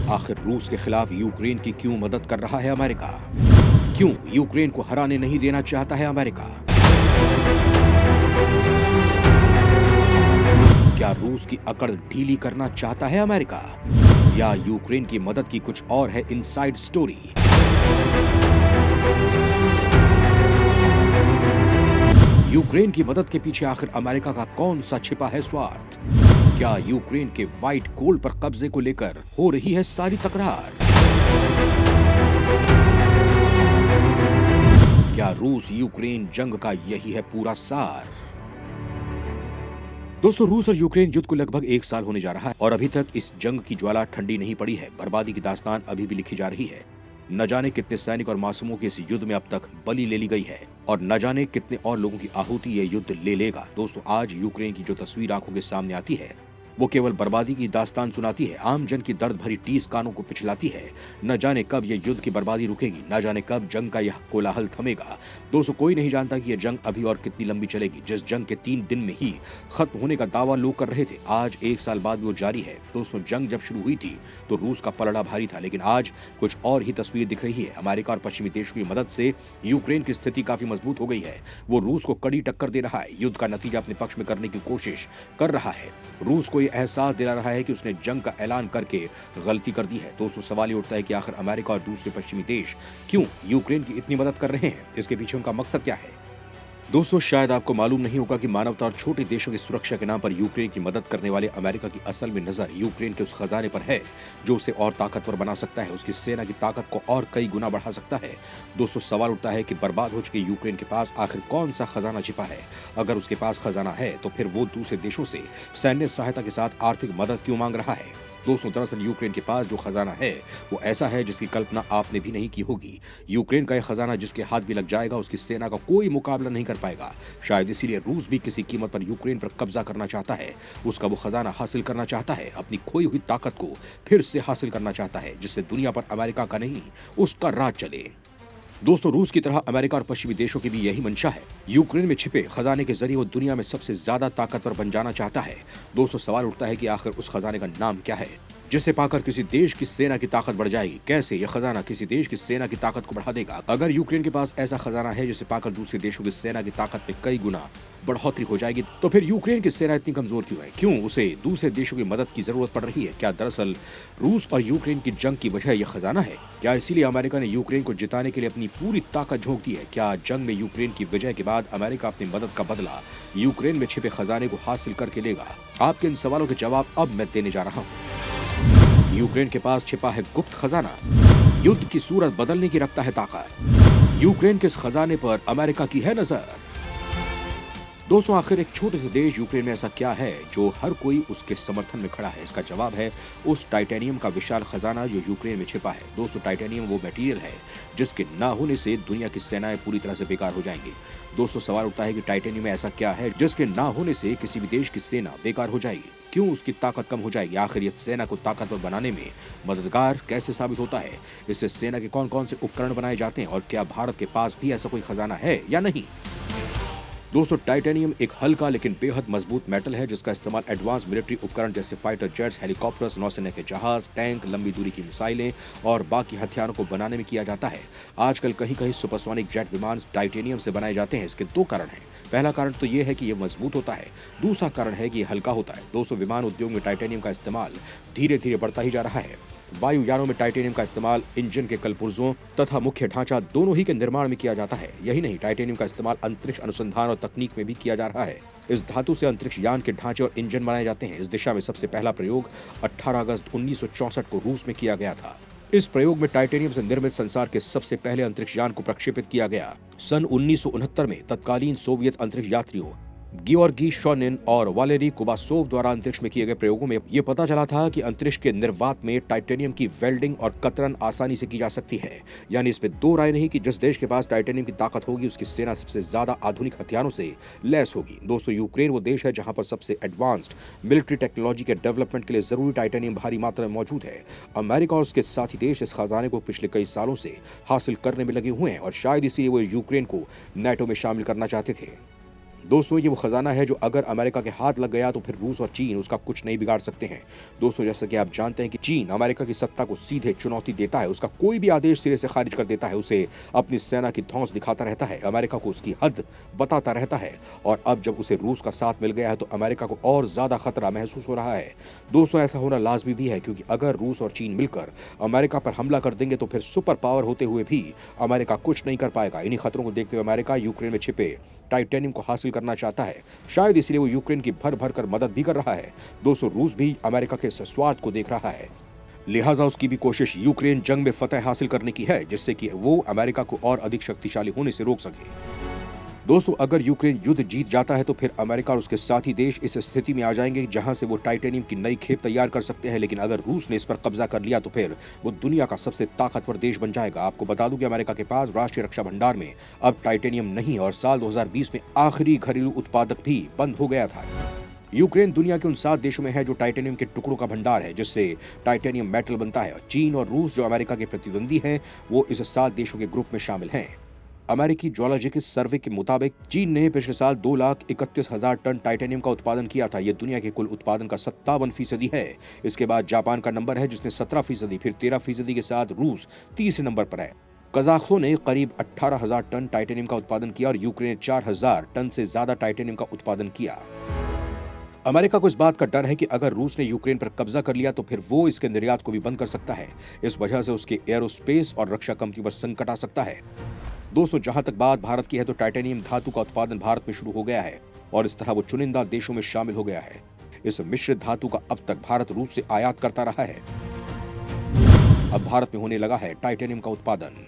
आखिर रूस के खिलाफ यूक्रेन की क्यों मदद कर रहा है अमेरिका? क्यों यूक्रेन को हराने नहीं देना चाहता है अमेरिका? क्या रूस की अकड़ ढीली करना चाहता है अमेरिका, या यूक्रेन की मदद की कुछ और है इनसाइड स्टोरी? यूक्रेन की मदद के पीछे आखिर अमेरिका का कौन सा छिपा है स्वार्थ? क्या यूक्रेन के व्हाइट गोल्ड पर कब्जे को लेकर हो रही है सारी तकरार? क्या रूस यूक्रेन जंग का यही है पूरा सार? दोस्तों, रूस और यूक्रेन युद्ध को लगभग 1 साल होने जा रहा है और अभी तक इस जंग की ज्वाला ठंडी नहीं पड़ी है। बर्बादी की दास्तान अभी भी लिखी जा रही है। न जाने कितने सैनिक और मासूमों की इस युद्ध में अब तक बलि ले ली गई है और न जाने कितने और लोगों की आहुति ये युद्ध ले लेगा। दोस्तों, आज यूक्रेन की जो तस्वीर आंखों के सामने आती है वो केवल बर्बादी की दास्तान सुनाती है, आम जन की दर्द भरी टीस कानों को पिछलाती है। न जाने कब यह युद्ध की बर्बादी रुकेगी, न जाने कब जंग का यह कोलाहल थमेगा। दोस्तों, कोई नहीं जानता कि यह जंग अभी और कितनी लंबी चलेगी। जिस जंग के 3 दिन में ही खत्म होने का दावा लोग कर रहे थे, आज 1 साल बाद वो जारी है। दोस्तों, जंग जब शुरू हुई थी तो रूस का पलड़ा भारी था, लेकिन आज कुछ और ही तस्वीर दिख रही है। अमेरिका और पश्चिमी देशों की मदद से यूक्रेन की स्थिति काफी मजबूत हो गई है। वो रूस को कड़ी टक्कर दे रहा है, युद्ध का नतीजा अपने पक्ष में करने की कोशिश कर रहा है। रूस को यह एहसास दिला रहा है कि उसने जंग का ऐलान करके गलती कर दी है। दोस्तों, सवाल ये उठता है कि आखिर अमेरिका और दूसरे पश्चिमी देश क्यों यूक्रेन की इतनी मदद कर रहे हैं? इसके पीछे उनका मकसद क्या है? दोस्तों, शायद आपको मालूम नहीं होगा कि मानवता और छोटे देशों की सुरक्षा के नाम पर यूक्रेन की मदद करने वाले अमेरिका की असल में नजर यूक्रेन के उस खजाने पर है जो उसे और ताकतवर बना सकता है, उसकी सेना की ताकत को और कई गुना बढ़ा सकता है। दोस्तों, सवाल उठता है कि बर्बाद हो चुके यूक्रेन के पास आखिर कौन सा खजाना छिपा है? अगर उसके पास खजाना है तो फिर वो दूसरे देशों से सैन्य सहायता के साथ आर्थिक मदद क्यों मांग रहा है? दोस्तों, दरअसल यूक्रेन के पास जो खजाना है वो ऐसा है जिसकी कल्पना आपने भी नहीं की होगी। यूक्रेन का यह खजाना जिसके हाथ भी लग जाएगा उसकी सेना का कोई मुकाबला नहीं कर पाएगा। शायद इसीलिए रूस भी किसी कीमत पर यूक्रेन पर कब्जा करना चाहता है, उसका वो खजाना हासिल करना चाहता है, अपनी खोई हुई ताकत को फिर से हासिल करना चाहता है, जिससे दुनिया पर अमेरिका का नहीं उसका राज चले। दोस्तों, रूस की तरह अमेरिका और पश्चिमी देशों की भी यही मंशा है। यूक्रेन में छिपे खजाने के जरिए वो दुनिया में सबसे ज्यादा ताकतवर बन जाना चाहता है। दोस्तों, सवाल उठता है कि आखिर उस खजाने का नाम क्या है जिसे पाकर किसी देश की सेना की ताकत बढ़ जाएगी? कैसे यह खजाना किसी देश की सेना की ताकत को बढ़ा देगा? अगर यूक्रेन के पास ऐसा खजाना है जिसे पाकर दूसरे देशों की सेना की ताकत में कई गुना बढ़ोतरी हो जाएगी, तो फिर यूक्रेन की सेना इतनी कमजोर क्यों है? क्यों उसे दूसरे देशों की मदद की जरूरत पड़ रही है? क्या दरअसल रूस और यूक्रेन की जंग की वजह यह खजाना है? क्या इसीलिए अमेरिका ने यूक्रेन को जिताने के लिए अपनी पूरी ताकत झोंक दी है? क्या जंग में यूक्रेन की विजय के बाद अमेरिका अपनी मदद का बदला यूक्रेन में छिपे खजाने को हासिल करके लेगा? आपके इन सवालों के जवाब अब मैं देने जा रहा हूँ। यूक्रेन के पास छिपा है गुप्त खजाना, युद्ध की सूरत बदलने की रखता है ताकत। यूक्रेन के इस खजाने पर अमेरिका की है नजर। दोस्तों, आखिर एक छोटे से देश यूक्रेन में ऐसा क्या है जो हर कोई उसके समर्थन में खड़ा है? इसका जवाब है उस टाइटेनियम का विशाल खजाना जो यूक्रेन में छिपा है। दोस्तों, टाइटेनियम वो मटेरियल है जिसके ना होने से दुनिया की सेनाएं पूरी तरह से बेकार हो जाएंगी। दोस्तों, सवाल उठता है कि टाइटेनियम में ऐसा क्या है जिसके ना होने से किसी भी देश की सेना बेकार हो जाएगी? क्यों उसकी ताकत कम हो जाएगी? आखिर यह सेना को ताकतवर बनाने में मददगार कैसे साबित होता है? इससे सेना के कौन कौन से उपकरण बनाए जाते हैं और क्या भारत के पास भी ऐसा कोई खजाना है या नहीं? दोस्तों, टाइटेनियम एक हल्का लेकिन बेहद मजबूत मेटल है जिसका इस्तेमाल एडवांस मिलिट्री उपकरण जैसे फाइटर जेट्स, हेलीकॉप्टर्स, नौसेना के जहाज, टैंक, लंबी दूरी की मिसाइलें और बाकी हथियारों को बनाने में किया जाता है। आजकल कहीं कहीं सुपरसोनिक जेट विमान टाइटेनियम से बनाए जाते हैं। इसके 2 कारण हैं। पहला कारण तो ये है कि ये मजबूत होता है, दूसरा कारण है कि ये हल्का होता है। दोस्तों, विमान उद्योग में टाइटेनियम का इस्तेमाल धीरे धीरे बढ़ता ही जा रहा है। वायुयानों में टाइटेनियम का इस्तेमाल इंजन के कलपुर्जों तथा मुख्य ढांचा दोनों ही के निर्माण में किया जाता है। यही नहीं, टाइटेनियम का इस्तेमाल अंतरिक्ष अनुसंधान और तकनीक में भी किया जा रहा है। इस धातु से अंतरिक्ष यान के ढांचे और इंजन बनाए जाते हैं। इस दिशा में सबसे पहला प्रयोग 18 अगस्त 1964 को रूस में किया गया था। इस प्रयोग में टाइटेनियम से निर्मित संसार के सबसे पहले अंतरिक्ष यान को प्रक्षेपित किया गया। सन 1969 में तत्कालीन सोवियत अंतरिक्ष यात्रियों गियोर्गी शोनिन और वालेरी कुबासोव द्वारा अंतरिक्ष में किए गए प्रयोगों में यह पता चला था कि अंतरिक्ष के निर्वात में टाइटेनियम की वेल्डिंग और कतरन आसानी से की जा सकती है। यानी इसमें 2 राय नहीं कि जिस देश के पास टाइटेनियम की ताकत होगी उसकी सेना सबसे ज्यादा आधुनिक हथियारों से लैस होगी। दोस्तों, यूक्रेन वो देश है जहां पर सबसे एडवांस्ड मिलिट्री टेक्नोलॉजी के डेवलपमेंट के लिए जरूरी टाइटेनियम भारी मात्रा में मौजूद है। अमेरिका और उसके साथी देश इस खजाने को पिछले कई सालों से हासिल करने में लगे हुए हैं और शायद इसीलिए वो यूक्रेन को नेटो में शामिल करना चाहते थे। दोस्तों ये वो खजाना है जो अगर अमेरिका के हाथ लग गया तो फिर रूस और चीन उसका कुछ नहीं बिगाड़ सकते हैं। दोस्तों जैसा कि आप जानते हैं कि चीन अमेरिका की सत्ता को सीधे चुनौती देता है, उसका कोई भी आदेश सिरे से खारिज कर देता है, उसे अपनी सेना की धौंस दिखाता रहता है, अमेरिका को उसकी हद बताता रहता है। और अब जब उसे रूस का साथ मिल गया है तो अमेरिका को और ज्यादा खतरा महसूस हो रहा है। दोस्तों ऐसा होना लाजमी भी है, क्योंकि अगर रूस और चीन मिलकर अमेरिका पर हमला कर देंगे तो फिर सुपर पावर होते हुए भी अमेरिका कुछ नहीं कर पाएगा। इन्हीं खतरों को देखते हुए अमेरिका यूक्रेन में छिपे टाइटेनियम को हासिल करना चाहता है। शायद इसलिए वो यूक्रेन की भर भर कर मदद भी कर रहा है। दोस्तों रूस भी अमेरिका के इस स्वार्थ को देख रहा है, लिहाजा उसकी भी कोशिश यूक्रेन जंग में फतह हासिल करने की है, जिससे कि वो अमेरिका को और अधिक शक्तिशाली होने से रोक सके। दोस्तों अगर यूक्रेन युद्ध जीत जाता है तो फिर अमेरिका और उसके साथी देश इस स्थिति में आ जाएंगे जहां से वो टाइटेनियम की नई खेप तैयार कर सकते हैं। लेकिन अगर रूस ने इस पर कब्जा कर लिया तो फिर वो दुनिया का सबसे ताकतवर देश बन जाएगा। आपको बता दूं कि अमेरिका के पास राष्ट्रीय रक्षा भंडार में अब टाइटेनियम नहीं, और साल 2020 में आखिरी घरेलू उत्पादक भी बंद हो गया था। यूक्रेन दुनिया के उन 7 देशों में है जो टाइटेनियम के टुकड़ों का भंडार है, जिससे टाइटेनियम मेटल बनता है। चीन और रूस जो अमेरिका के प्रतिद्वंदी हैं, वो इस 7 देशों के ग्रुप में शामिल हैं। अमेरिकी ज्वालाजिकल सर्वे के मुताबिक चीन ने पिछले साल 2,31,000 टन टाइटेनियम का उत्पादन किया था। यह दुनिया के कुल उत्पादन का 57% है। इसके बाद जापान का नंबर है जिसने 17%, फिर 13% के साथ रूस तीसरे नंबर पर है। कजाख्स्तान ने करीब 18,000 टन टाइटेनियम का उत्पादन किया और यूक्रेन ने 4,000 टन से ज्यादा टाइटेनियम का उत्पादन किया। अमेरिका को इस बात का डर है कि अगर रूस ने यूक्रेन पर कब्जा कर लिया तो फिर वो इसके निर्यात को भी बंद कर सकता है। इस वजह से उसके एरोस्पेस और रक्षा कंपनी पर संकट आ सकता है। दोस्तों जहां तक बात भारत की है तो टाइटेनियम धातु का उत्पादन भारत में शुरू हो गया है और इस तरह वो चुनिंदा देशों में शामिल हो गया है। इस मिश्रित धातु का अब तक भारत रूस से आयात करता रहा है। अब भारत में होने लगा है टाइटेनियम का उत्पादन।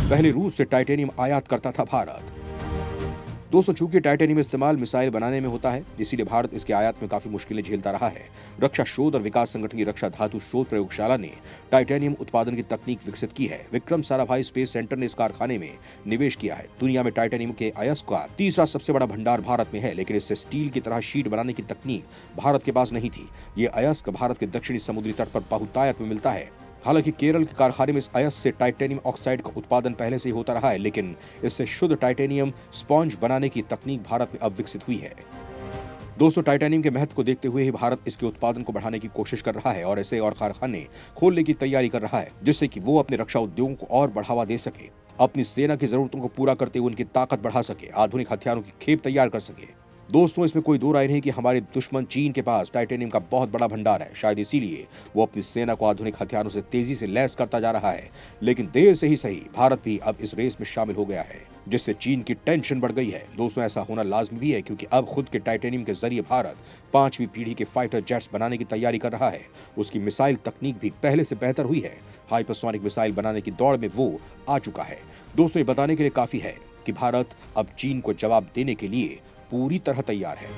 पहले रूस से टाइटेनियम आयात करता था भारत। दोस्तों चूंकि टाइटेनियम इस्तेमाल मिसाइल बनाने में होता है, इसीलिए भारत इसके आयात में काफी मुश्किलें झेलता रहा है। रक्षा शोध और विकास संगठन की रक्षा धातु शोध प्रयोगशाला ने टाइटेनियम उत्पादन की तकनीक विकसित की है। विक्रम साराभाई स्पेस सेंटर ने इस कारखाने में निवेश किया है। दुनिया में टाइटेनियम के अयस्क का तीसरा सबसे बड़ा भंडार भारत में है, लेकिन इससे स्टील की तरह शीट बनाने की तकनीक भारत के पास नहीं थी। ये अयस्क भारत के दक्षिणी समुद्री तट पर बहुतायत में मिलता है। हालांकि केरल के कारखाने में इस अयस्क से टाइटेनियम ऑक्साइड का उत्पादन पहले से ही होता रहा है, लेकिन इससे शुद्ध टाइटेनियम स्पॉन्ज बनाने की तकनीक भारत में अब विकसित हुई है। दोस्तों टाइटेनियम के महत्व को देखते हुए ही भारत इसके उत्पादन को बढ़ाने की कोशिश कर रहा है और ऐसे और कारखाने खोलने की तैयारी कर रहा है, जिससे कि वो अपने रक्षा उद्योगों को और बढ़ावा दे सके, अपनी सेना की जरूरतों को पूरा करते हुए उनकी ताकत बढ़ा सके, आधुनिक हथियारों की खेप तैयार कर सके। दोस्तों इसमें कोई दो राय नहीं कि हमारे दुश्मन चीन के पास टाइटेनियम का बहुत बड़ा भंडार है। शायद इसीलिए वो अपनी सेना को आधुनिक हथियारों से तेजी से लैस करता जा रहा है। लेकिन देर से ही सही, भारत भी अब इस रेस में शामिल हो गया है, जिससे चीन की टेंशन बढ़ गई है। दोस्तों ऐसा होना लाजमी भी है, क्योंकि अब खुद के टाइटेनियम के जरिए भारत 5वीं पीढ़ी के फाइटर जेट्स बनाने की तैयारी कर रहा है। उसकी मिसाइल तकनीक भी पहले से बेहतर हुई है। हाइपरसोनिक मिसाइल बनाने की दौड़ में वो आ चुका है। दोस्तों ये बताने के लिए काफी है कि भारत अब चीन को जवाब देने के लिए पूरी तरह तैयार है।